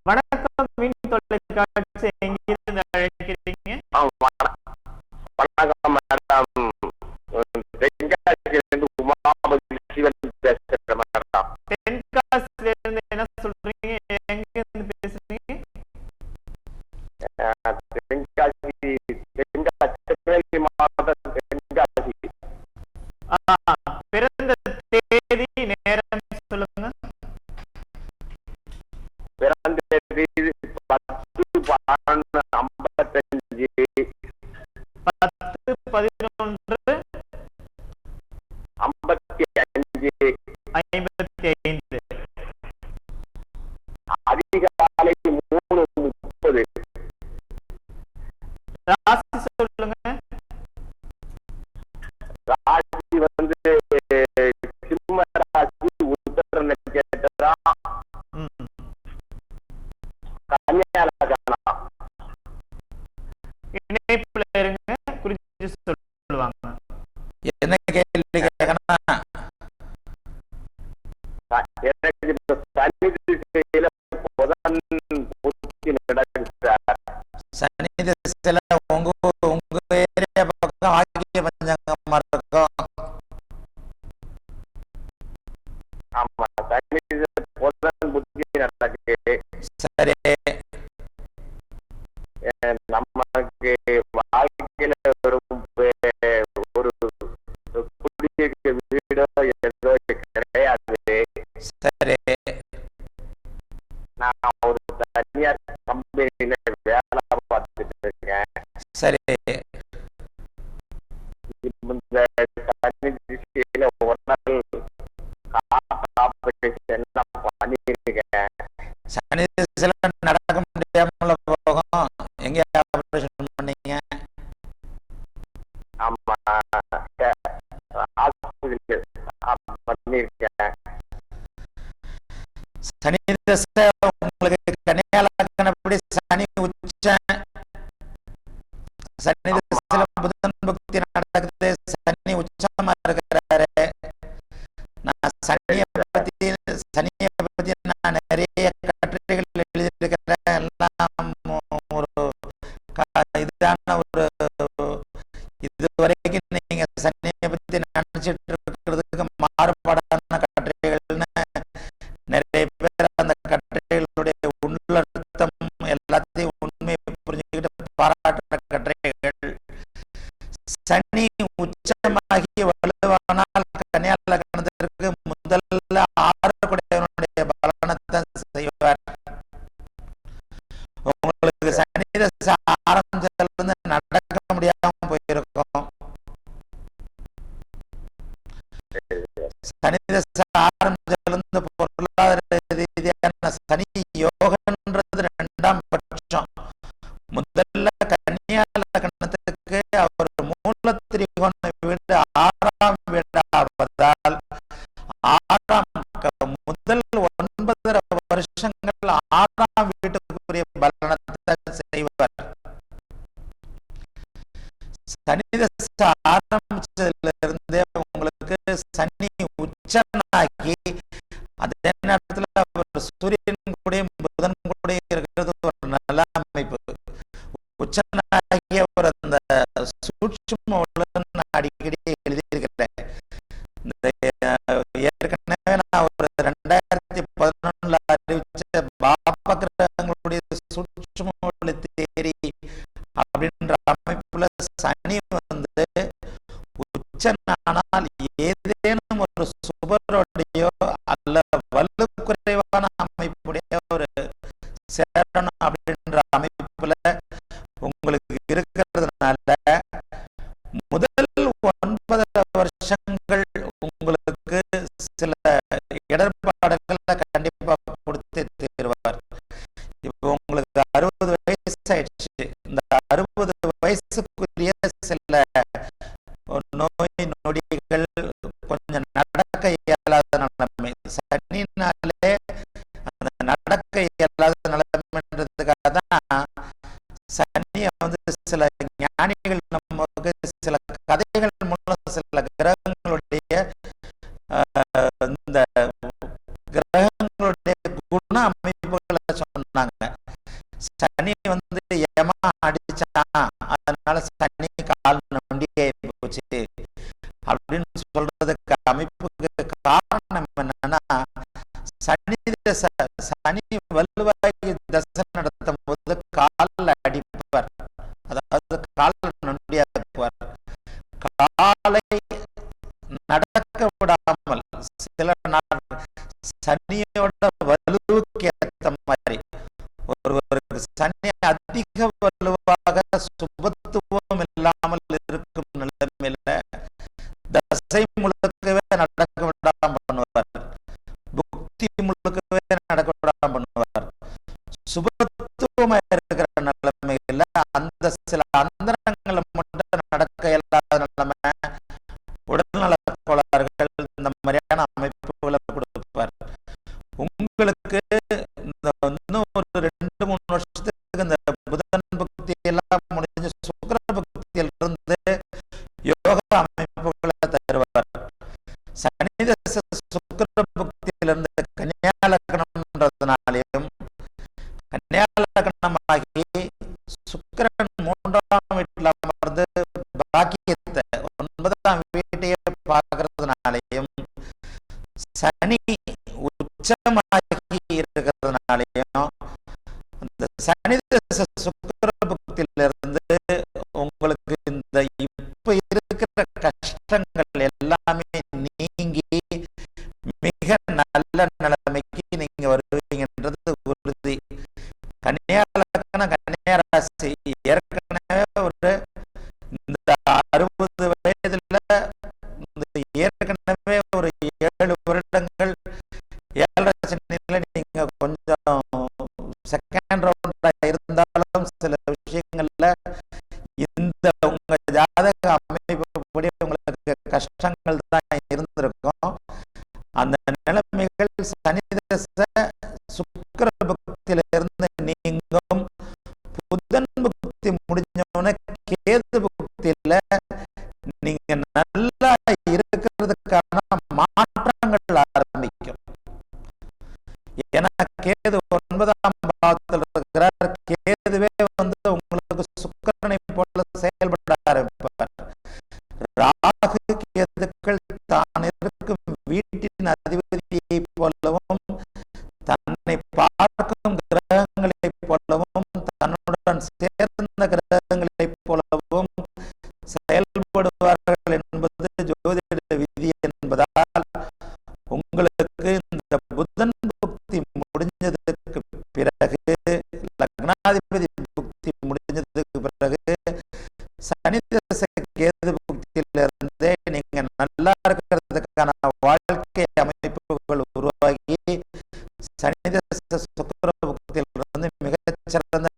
வணக்கம். மீன் தொலைக்காட்சி எங்கிருந்து அழைக்கிறீங்க? வணக்கம் மேடம். தென்காசியிலிருந்து உமாபதி சிவன் பேசுறேன் மேடம். தென்காசில இருந்து என்ன சொல்றீங்க? எங்க இருந்து பேசுறீங்க? தென்காசி திருநெல்வேலி மாவட்டம் தென்காசி. பிறந்த தேதி நேரம் சொல்லுங்க. பிறந்த தேதி 10/12/55. 10/11/55. அதிகாலை 3:30. ராசி சொல்லுங்க. ராசி வந்து சிம்ம ராசி, உத்தர நட்சத்திரம், கன்னியா லக்னம். இணைப்புல இருங்க, குறிச்சு சொல்லுவாங்க. என்ன கேள்வி கேட்கணும்? எனக்கு சனி திசையில புதன் புத்தி நடக்குது சார். சனி திசையில உங்க ஏரியா பக்கம் வாக்கிய பஞ்சாங்கமா இருக்கும். ஆமா, சனி திசை புதன் புத்தி நடக்குது. சரி, நமக்கு வாழ்க்கையில ஒரு குடியிருக்க வீடோ ஏதோ கிடையாது. சரி. நான் ஒரு தனியார் கம்பெனியில வேலை பார்த்துட்டு இருக்கேன். சரி. இந்த சனி திசையில ஒரு நாள் ஆபரேஷன் பண்ணிருக்கேன். சனி திசையில நடக்க முடியாமல போகும். எங்க ஆபரேஷன் பண்ணீங்க? ஆமா, ஹாஸ்பிட்டல் பண்ணிருக்கேன். சனி திசை உங்களுக்கு கன்னியா லக்னப்படி சனி உச்சம். சனி திசையில புதன் பக்தி நடக்குது. சனி உச்சமா இருக்கிறாரு. நான் சனியை பத்தி நான் நிறைய கட்டுரைகள் எழுதியிருக்கிறேன். எல்லாம் ஒரு இதான ஒரு இதுவரைக்கும் நீங்க சனியை பத்தி நினைச்சிட்டு இருக்கிறதுக்கு மாறுபாடான கட்டுரைகள்னு நிறைய பேர் அந்த கட்டுரைகளுடைய உள்ளர்த்தம் எல்லாத்தையும் உண்மையை புரிஞ்சுக்கிட்டு பாராட்டுற கட்டுரைகள். சனி உச்சமாகி வலுவானால் கன்னியா லக்னத்திற்கு முதல்ல 6 குடையவனுடைய பலனத்தை செய்வார். உங்களுக்கு சனி தசை ஆரம்பத்துல இருந்து நடக்க முடியாம போயிருக்கும். சனி தசை ஆரம்பத்துல இருந்து பொருளாதார ரீதியான சனி யோகன்றது 2ஆம் பட்சம். முதல்ல கன்னியா லக்னத்துக்கு அவர் மூலத்திரிகோண வீடு 6ஆம் வீடாவதால் முதல் 9.5 வருஷங்கள் 6ஆம் வீட்டுக்குரிய பலனத்தை செய்வார். சனி தசை ஆரம்பிச்சதுல இருந்தே உங்களுக்கு சனி உச்சனாகி அதே நேரத்துல அவர் சூரியன் கூடயும் புதன் கூடயும் இருக்கிறது ஒரு நல்ல அமைப்பு. உச்சனாகிய ஒரு அந்த சூட்சும அடிக்கடி எழுதியிருக்கிறேன். ஏற்கனவே நான் ஒரு 2011 அறிவிச்ச பாப கிரகங்களுடைய சூட்சும தேரி அப்படின்ற அமைப்புல சனி வந்து உச்சனானால் ஏதேனும் ஒரு சுபருடையோ அல்ல வலு குறைவான அமைப்புடைய ஒரு சேரணும் அப்படின்ற அமைப்புல உங்களுக்கு இருக்கிறதுனால முதல் 9 வருஷங்கள் உங்களுக்கு சில இடர்பாடுகளை கண்டிப்பா கொடுத்து தீர்வார். இப்போ உங்களுக்கு 60 வயசு ஆயிடுச்சு. இந்த 60 வயசுக்குரிய சில நோய் நொடிகள் கொஞ்சம் நடக்க இயலாத நிலைமை. சனினாலே அந்த நடக்க இயலாத நிலைமைன்றதுக்காக தான் சனியை வந்து சில ஞானிகள் நமக்கு சில கதைகள் மூலம் சில கிரகங்களுடைய இந்த கிரகங்களுடைய குண அமைப்புகளை சொன்னாங்க. அடிச்சான், அதனால சனி கால் நொண்டியே போச்சு அப்படின்னு சொல்றதுக்கு அமைப்புக்கு காரணம் என்னன்னா, சனி சனி வலுவாகி தசை நடத்தும் போது காலில் அடிப்பார், அதாவது காலில் நொண்டியாக்குவார். காலை நடக்க விடாமல் சில நாள் சனியோட வலுவுக்கு ஏற்ற மாதிரி ஒருவருக்கு சனி அதிக வலுவாக சுபத்துவம் இல்லாமல் இருக்கும் நிலைமையில தசை முழுக்கவே நடக்க விடாம பண்ணுவார், புக்தி முழுக்கவே நடக்க விடாம பண்ணுவார். சுபத்துவமா இருக்கிற நிலைமையில அந்த சில அந்தரங்களை மட்டும் நடக்க இயலாத நிலைமை, உடல்நல கோளாறுகள், இந்த மாதிரியான அமைப்புகளை கொடுப்பார். உங்களுக்கு இன்னும் ஒரு 2-3 வருஷத்துக்கு இந்த புதன் பக்தி எல்லாம் முடிஞ்சு சுக்கிர பக்தியிலிருந்து யோகா அமைப்புகளை தருவார். சனி தசை சுக்கிர பக்தியிலிருந்து கன்னியாலக்கணம்ன்றதுனாலையும் கன்னியாலக்கணமாகி சுக்கிரன் 3ஆம் வீட்டில் அமர்ந்து பாக்கியத்தை 9ஆம் வீட்டையே பார்க்கறதுனாலையும் சனி உச்சமாகி இருக்கிறதுனாலையும் இந்த சனி தசை சுக்கிர பக்தியிலிருந்து உங்களுக்கு இந்த இப்ப இருக்கிற கஷ்டங்கள் எல்லாமே நீங்கி மிக நல்ல நிலைமைக்கு நீங்க வருவீங்கன்றது உறுதி. கன்னியாலக்கண கன்னியாராசி ஏற்கனவே ஒரு இந்த 60 வயதுல ஏற்கனவே ஒரு 7 வருடங்கள் 7.5 சனியில நீங்க கொஞ்சம் செகண்ட் ரவுண்டா இருந்தாலும் சில விஷயங்கள்ல இந்த உங்க ஜாதக அமைப்புப்படி உங்களுக்கு கஷ்டங்கள் தான் இருந்திருக்கும். அந்த நிலைமைகள் சனி தசை சுக்கிர பக்தியிலிருந்து நீங்கும். புதன் பக்தி முடிஞ்சவன கேது பக்தியில நீங்க நல்லா இருக்கிறதுக்கான மாற்றங்கள் ஆரம்பிக்கும். ஏன்னா கேது 9ஆம் பாவத்தில் இருக்கிறார். கேதுவே உங்களுக்கு சுக்கிரனை போல செயல்பட ஆரம்பிப்பார். ராகு கேதுக்கள் தான் இருக்கும் வீட்டின் அதிபதியை போலவும் தன்னை பார்க்கும் கிரகங்களை போலவும் தன்னுடன் சேர்ந்த கிரகங்களை போலவும் செயல்படுவார்கள் என்பது ஜோதிட விதி என்பதால் உங்களுக்கு இந்த புதன் புக்தி முடிஞ்சதுக்கு பிறகு, லக்னாதிபதி புக்தி முடிஞ்சதுக்கு பிறகு சனி தசை கேது புக்தியிலிருந்தே நீங்க நல்லா இருக்கிறதுக்கான வாழ்க்கை அமைப்புகள் உருவாகி சனி தசை சுக்கிர புக்தியிலிருந்து மிகச்சிறந்த